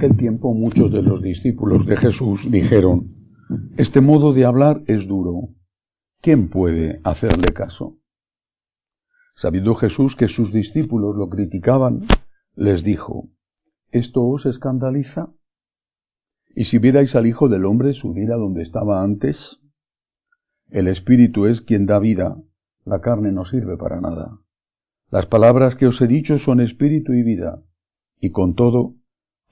aquel tiempo muchos de los discípulos de Jesús dijeron: este modo de hablar es duro. ¿Quién puede hacerle caso? Sabiendo Jesús que sus discípulos lo criticaban, les dijo: ¿esto os escandaliza? ¿Y si vierais al Hijo del Hombre subir a donde estaba antes? El Espíritu es quien da vida, la carne no sirve para nada. Las palabras que os he dicho son espíritu y vida, y con todo,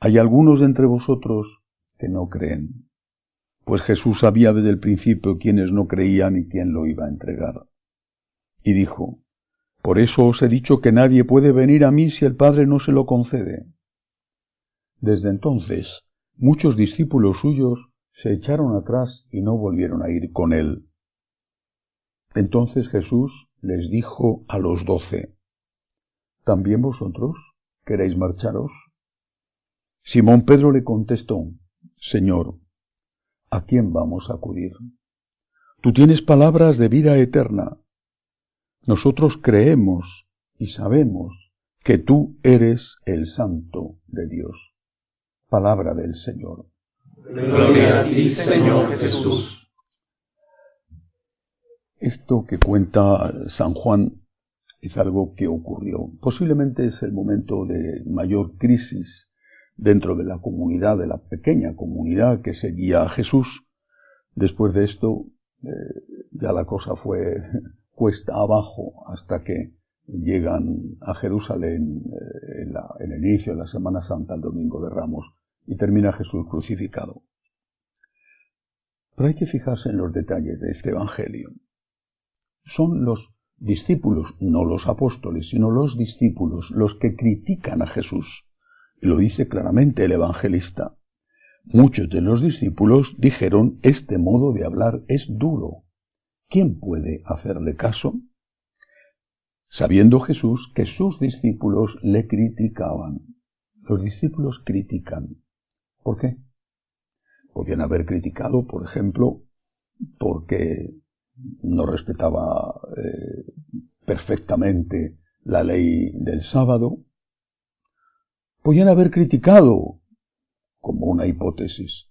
hay algunos de entre vosotros que no creen. Pues Jesús sabía desde el principio quiénes no creían y quién lo iba a entregar. Y dijo: por eso os he dicho que nadie puede venir a mí si el Padre no se lo concede. Desde entonces, muchos discípulos suyos se echaron atrás y no volvieron a ir con él. Entonces Jesús les dijo a los 12: ¿también vosotros queréis marcharos? Simón Pedro le contestó: Señor, ¿a quién vamos a acudir? Tú tienes palabras de vida eterna. Nosotros creemos y sabemos que tú eres el Santo de Dios. Palabra del Señor. Gloria a ti, Señor Jesús. Esto que cuenta San Juan es algo que ocurrió. Posiblemente es el momento de mayor crisis dentro de la comunidad, de la pequeña comunidad que seguía a Jesús. Después de esto, ya la cosa fue cuesta abajo hasta que llegan a Jerusalén en el inicio de la Semana Santa, el Domingo de Ramos, y termina Jesús crucificado. Pero hay que fijarse en los detalles de este Evangelio. Son los discípulos, no los apóstoles, sino los discípulos, los que critican a Jesús. Y lo dice claramente el evangelista. Muchos de los discípulos dijeron: este modo de hablar es duro. ¿Quién puede hacerle caso? Sabiendo Jesús que sus discípulos le criticaban. Los discípulos critican. ¿Por qué? Podían haber criticado, por ejemplo, porque no respetaba perfectamente la ley del sábado. Podían haber criticado, como una hipótesis,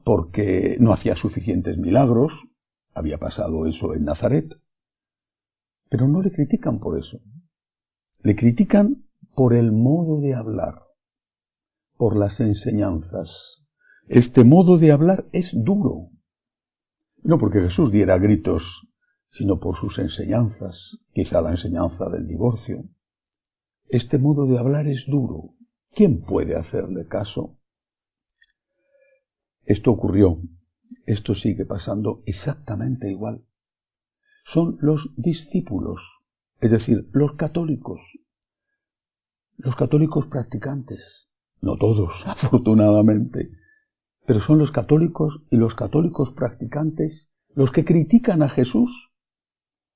porque no hacía suficientes milagros. Había pasado eso en Nazaret. Pero no le critican por eso. Le critican por el modo de hablar, por las enseñanzas. Este modo de hablar es duro. No porque Jesús diera gritos, sino por sus enseñanzas, quizá la enseñanza del divorcio. Este modo de hablar es duro. ¿Quién puede hacerle caso? Esto ocurrió. Esto sigue pasando exactamente igual. Son los discípulos, es decir, los católicos practicantes. No todos, afortunadamente, pero son los católicos y los católicos practicantes los que critican a Jesús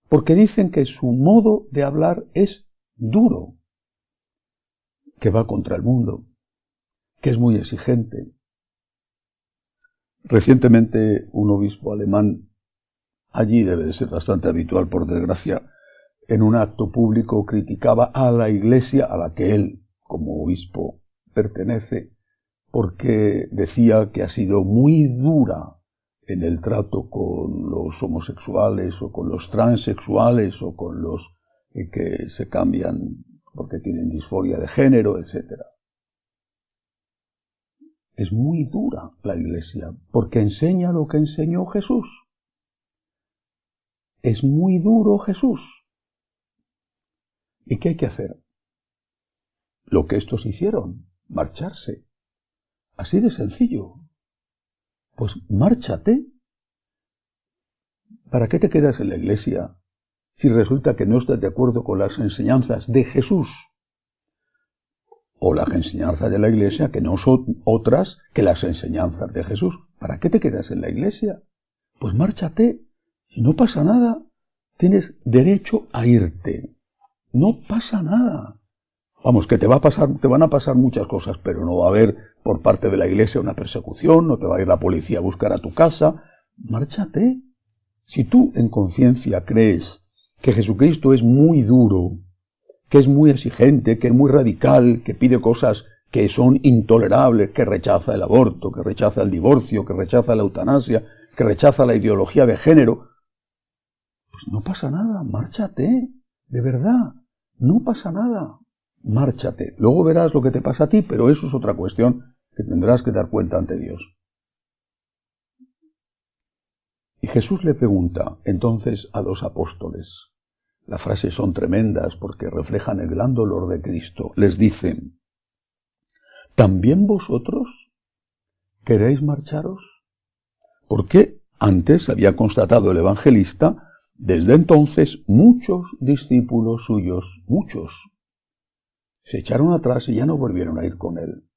porque dicen que su modo de hablar es duro, que va contra el mundo, que es muy exigente. Recientemente un obispo alemán, allí debe de ser bastante habitual por desgracia, en un acto público criticaba a la Iglesia a la que él, como obispo, pertenece, porque decía que ha sido muy dura en el trato con los homosexuales o con los transexuales o con los que se cambian porque tienen disforia de género, etc. Es muy dura la Iglesia porque enseña lo que enseñó Jesús. Es muy duro Jesús. ¿Y qué hay que hacer? Lo que estos hicieron, marcharse. Así de sencillo. Pues márchate. ¿Para qué te quedas en la Iglesia si resulta que no estás de acuerdo con las enseñanzas de Jesús? O las enseñanzas de la Iglesia que no son otras que las enseñanzas de Jesús. ¿Para qué te quedas en la Iglesia? Pues márchate. Si no pasa nada, tienes derecho a irte. No pasa nada. Vamos, que te van a pasar muchas cosas, pero no va a haber por parte de la Iglesia una persecución, no te va a ir la policía a buscar a tu casa. Márchate. Si tú en conciencia crees que Jesucristo es muy duro, que es muy exigente, que es muy radical, que pide cosas que son intolerables, que rechaza el aborto, que rechaza el divorcio, que rechaza la eutanasia, que rechaza la ideología de género, pues no pasa nada, márchate, de verdad, no pasa nada, márchate. Luego verás lo que te pasa a ti, pero eso es otra cuestión que tendrás que dar cuenta ante Dios. Y Jesús le pregunta entonces a los apóstoles. Las frases son tremendas porque reflejan el gran dolor de Cristo. Les dicen, ¿también vosotros queréis marcharos? Porque antes había constatado el evangelista, desde entonces muchos discípulos suyos, muchos, se echaron atrás y ya no volvieron a ir con él.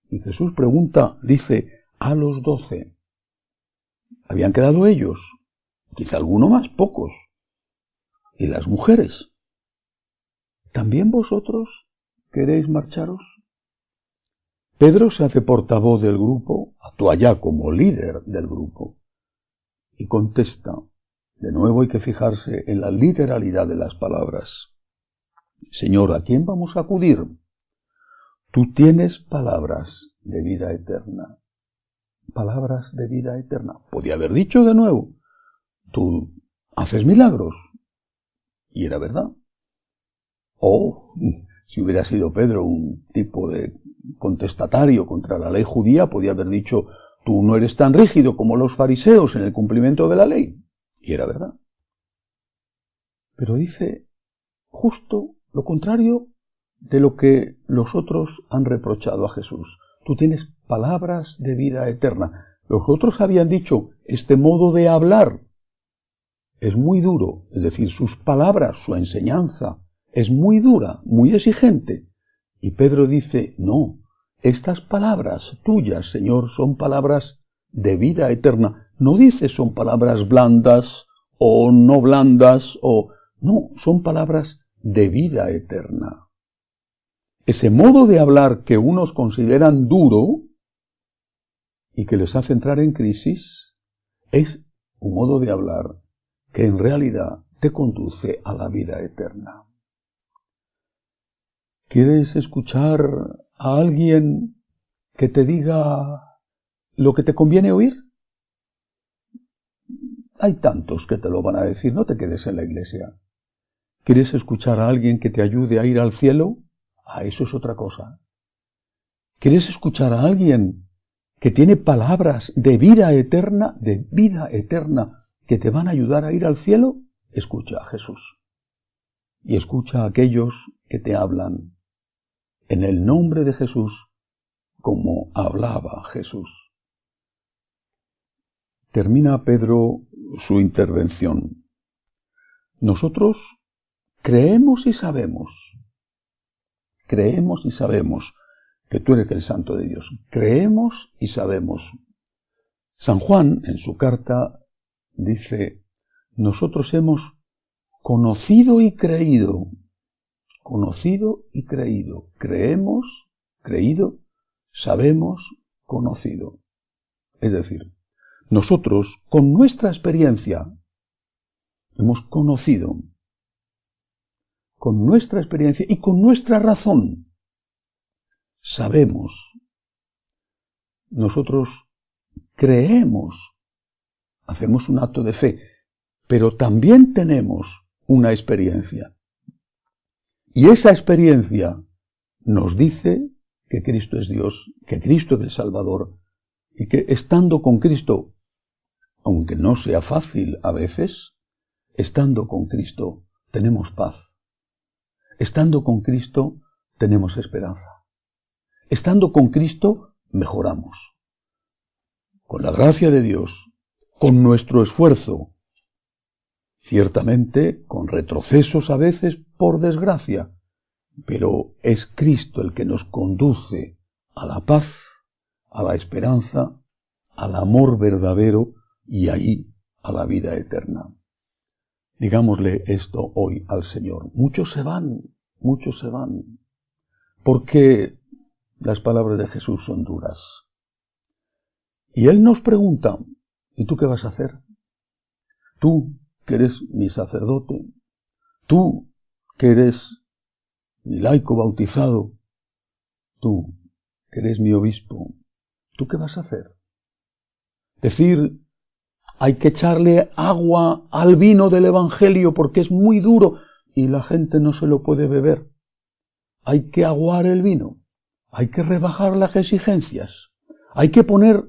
Y Jesús pregunta, dice, a los 12. Habían quedado ellos, quizá alguno más, pocos. ¿Y las mujeres? ¿También vosotros queréis marcharos? Pedro se hace portavoz del grupo, actúa ya como líder del grupo, y contesta, de nuevo hay que fijarse en la literalidad de las palabras. Señor, ¿a quién vamos a acudir? Tú tienes palabras de vida eterna. Palabras de vida eterna. Podía haber dicho de nuevo, tú haces milagros. Y era verdad. O, si hubiera sido Pedro un tipo de contestatario contra la ley judía, podía haber dicho, tú no eres tan rígido como los fariseos en el cumplimiento de la ley. Y era verdad. Pero dice justo lo contrario de lo que los otros han reprochado a Jesús. Tú tienes palabras de vida eterna. Los otros habían dicho, este modo de hablar es muy duro, es decir, sus palabras, su enseñanza es muy dura, muy exigente. Y Pedro dice, no, estas palabras tuyas, Señor, son palabras de vida eterna. No dice son palabras blandas o no blandas o... No, son palabras de vida eterna. Ese modo de hablar que unos consideran duro y que les hace entrar en crisis es un modo de hablar que en realidad te conduce a la vida eterna. ¿Quieres escuchar a alguien que te diga lo que te conviene oír? Hay tantos que te lo van a decir, no te quedes en la iglesia. ¿Quieres escuchar a alguien que te ayude a ir al cielo? Eso es otra cosa. ¿Quieres escuchar a alguien que tiene palabras de vida eterna, que te van a ayudar a ir al cielo? Escucha a Jesús. Y escucha a aquellos que te hablan en el nombre de Jesús, como hablaba Jesús. Termina Pedro su intervención. Nosotros creemos y sabemos que tú eres el Santo de Dios. Creemos y sabemos. San Juan, en su carta, dice, nosotros hemos conocido y creído. Conocido y creído. Creemos, creído, sabemos, conocido. Es decir, nosotros, con nuestra experiencia, hemos conocido. Con nuestra experiencia y con nuestra razón, sabemos. Nosotros creemos, hacemos un acto de fe, pero también tenemos una experiencia. Y esa experiencia nos dice que Cristo es Dios, que Cristo es el Salvador, y que estando con Cristo, aunque no sea fácil a veces, estando con Cristo tenemos paz. Estando con Cristo tenemos esperanza. Estando con Cristo mejoramos. Con la gracia de Dios, con nuestro esfuerzo, ciertamente con retrocesos a veces por desgracia, pero es Cristo el que nos conduce a la paz, a la esperanza, al amor verdadero y ahí a la vida eterna. Digámosle esto hoy al Señor. Muchos se van, porque las palabras de Jesús son duras. Y Él nos pregunta, ¿y tú qué vas a hacer? Tú, que eres mi sacerdote, tú, que eres mi laico bautizado, tú, que eres mi obispo, ¿tú qué vas a hacer? Decir, hay que echarle agua al vino del Evangelio porque es muy duro y la gente no se lo puede beber. Hay que aguar el vino, hay que rebajar las exigencias, hay que poner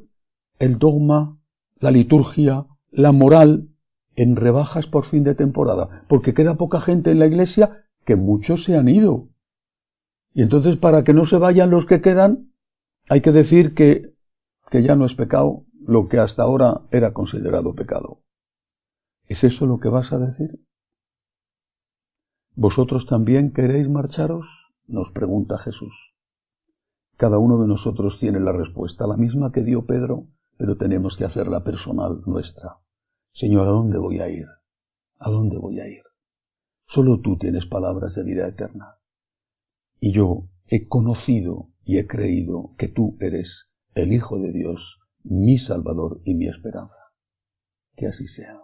el dogma, la liturgia, la moral en rebajas por fin de temporada, porque queda poca gente en la iglesia que muchos se han ido. Y entonces, para que no se vayan los que quedan, hay que decir que ya no es pecado lo que hasta ahora era considerado pecado. ¿Es eso lo que vas a decir? ¿Vosotros también queréis marcharos?, nos pregunta Jesús. Cada uno de nosotros tiene la respuesta, la misma que dio Pedro, pero tenemos que hacerla personal, nuestra. Señor, ¿a dónde voy a ir? ¿A dónde voy a ir? Solo tú tienes palabras de vida eterna. Y yo he conocido y he creído que tú eres el Hijo de Dios, mi Salvador y mi esperanza. Que así sea.